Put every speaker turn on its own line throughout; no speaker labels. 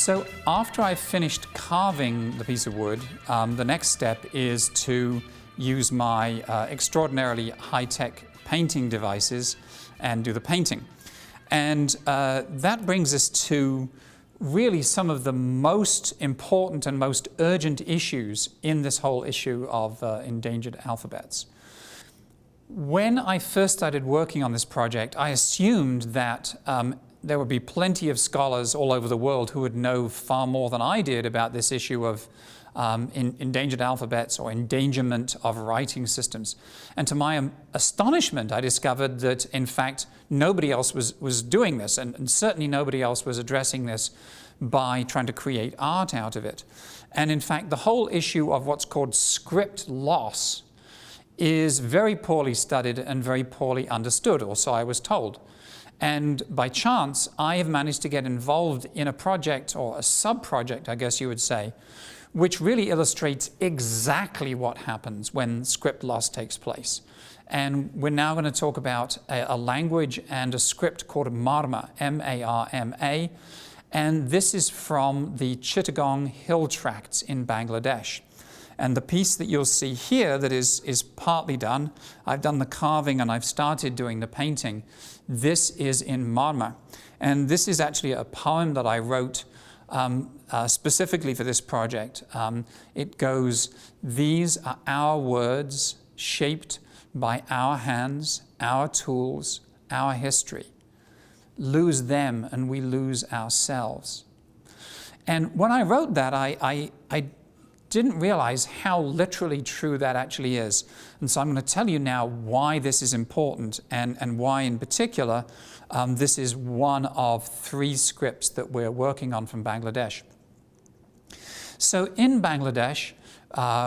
So after I've finished carving the piece of wood, the next step is to use my extraordinarily high-tech painting devices and do the painting. And that brings us to really some of the most important and most urgent issues in this whole issue of endangered alphabets. When I first started working on this project, I assumed that there would be plenty of scholars all over the world who would know far more than I did about this issue of endangered alphabets or endangerment of writing systems. And to my astonishment, I discovered that, in fact, nobody else was doing this, and certainly nobody else was addressing this by trying to create art out of it. And in fact, the whole issue of what's called script loss is very poorly studied and very poorly understood, or so I was told. And by chance, I have managed to get involved in a project, or a sub-project, I guess you would say, which really illustrates exactly what happens when script loss takes place. And we're now going to talk about a language and a script called Marma, M-A-R-M-A, and this is from the Chittagong Hill Tracts in Bangladesh. And the piece that you'll see here that is partly done, I've done the carving and I've started doing the painting. This is in Marma. And this is actually a poem that I wrote specifically for this project. It goes, "These are our words shaped by our hands, our tools, our history. Lose them and we lose ourselves." And when I wrote that, I didn't realize how literally true that actually is. And so I'm going to tell you now why this is important and why in particular this is one of 3 scripts that we're working on from Bangladesh. So in Bangladesh,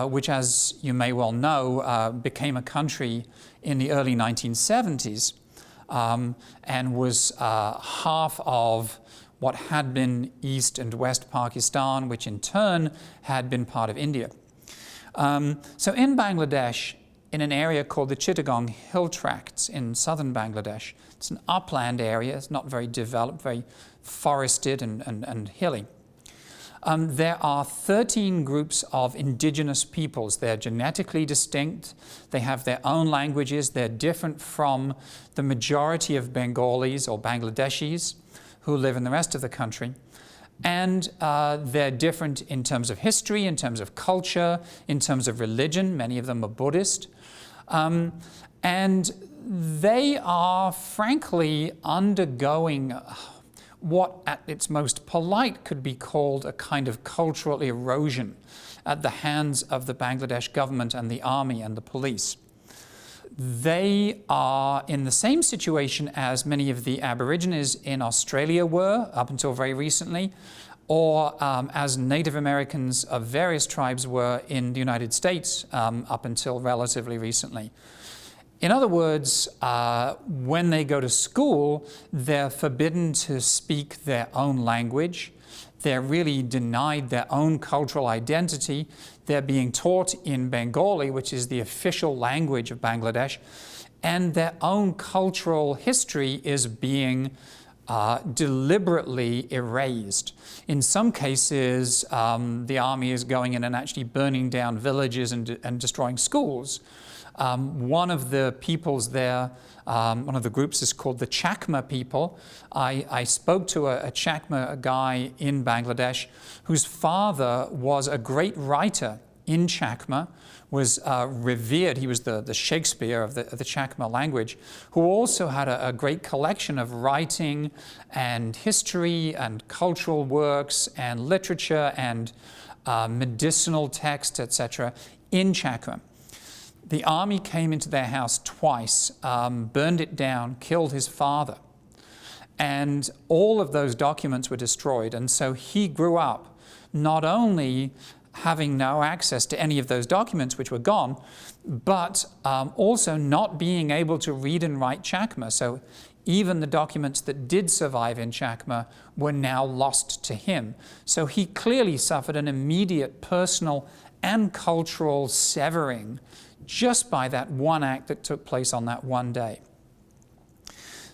which as you may well know became a country in the early 1970s and was half of what had been East and West Pakistan, which in turn had been part of India. So in Bangladesh, in an area called the Chittagong Hill Tracts in southern Bangladesh, it's an upland area, it's not very developed, very forested and hilly. There are 13 groups of indigenous peoples. They're genetically distinct, they have their own languages, they're different from the majority of Bengalis or Bangladeshis who live in the rest of the country. And they're different in terms of history, in terms of culture, in terms of religion. Many of them are Buddhist. And they are frankly undergoing what at its most polite could be called a kind of cultural erosion at the hands of the Bangladesh government and the army and the police. They are in the same situation as many of the Aborigines in Australia were up until very recently, or as Native Americans of various tribes were in the United States up until relatively recently. In other words, when they go to school, they're forbidden to speak their own language. They're really denied their own cultural identity. They're being taught in Bengali, which is the official language of Bangladesh, and their own cultural history is being deliberately erased. In some cases, the army is going in and actually burning down villages and destroying schools. One of the peoples there, one of the groups is called the Chakma people. I spoke to a Chakma guy in Bangladesh whose father was a great writer in Chakma, was revered. He was the Shakespeare of the Chakma language, who also had a great collection of writing and history and cultural works and literature and medicinal texts, etc. in Chakma. The army came into their house twice, burned it down, killed his father. And all of those documents were destroyed. And so he grew up not only having no access to any of those documents which were gone, but also not being able to read and write Chakma. So even the documents that did survive in Chakma were now lost to him. So he clearly suffered an immediate personal and cultural severing just by that one act that took place on that one day.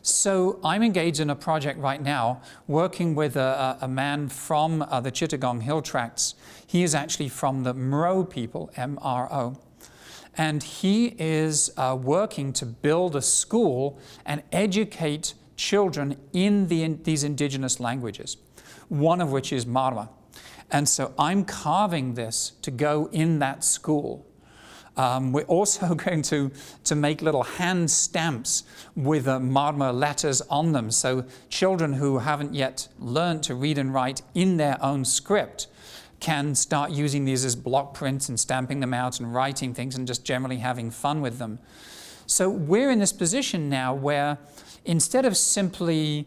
So I'm engaged in a project right now working with a man from the Chittagong Hill Tracts. He is actually from the Mro people, M-R-O. And he is working to build a school and educate children in these indigenous languages, one of which is Marwa. And so I'm carving this to go in that school. We're also going to make little hand stamps with Marma letters on them, so children who haven't yet learned to read and write in their own script can start using these as block prints and stamping them out and writing things and just generally having fun with them. So we're in this position now where instead of simply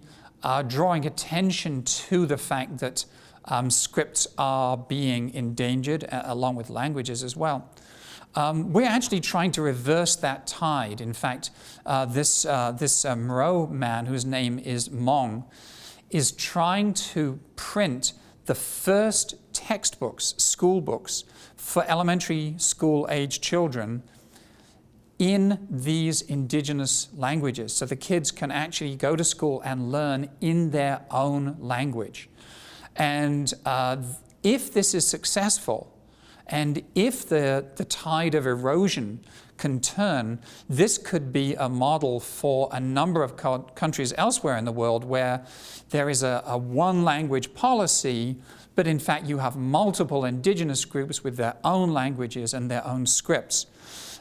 drawing attention to the fact that scripts are being endangered, along with languages as well, we're actually trying to reverse that tide. In fact, this Mro man, whose name is Mong, is trying to print the first textbooks, school books, for elementary school-age children in these indigenous languages. So the kids can actually go to school and learn in their own language. And if this is successful, and if the tide of erosion can turn, this could be a model for a number of countries elsewhere in the world where there is a one language policy, but in fact you have multiple indigenous groups with their own languages and their own scripts.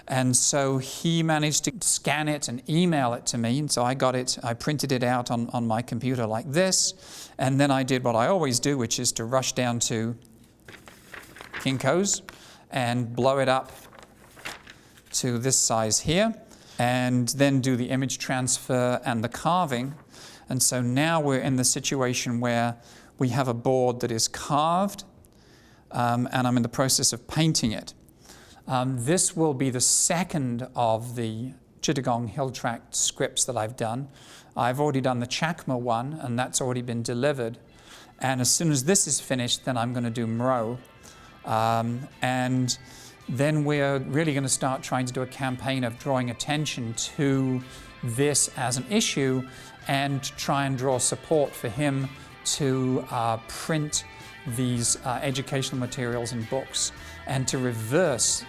And so he managed to scan it and email it to me, and so I got it, I printed it out on my computer like this, and then I did what I always do, which is to rush down to Kinko's and blow it up to this size here, and then do the image transfer and the carving. And so now we're in the situation where we have a board that is carved, and I'm in the process of painting it. This will be the second of the Chittagong Hill Tract scripts that I've done. I've already done the Chakma one, and that's already been delivered. And as soon as this is finished, then I'm going to do Mro. And then we're really going to start trying to do a campaign of drawing attention to this as an issue and try and draw support for him to print these educational materials and books and to reverse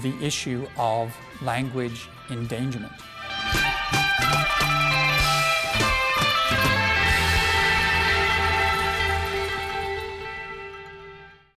the issue of language endangerment.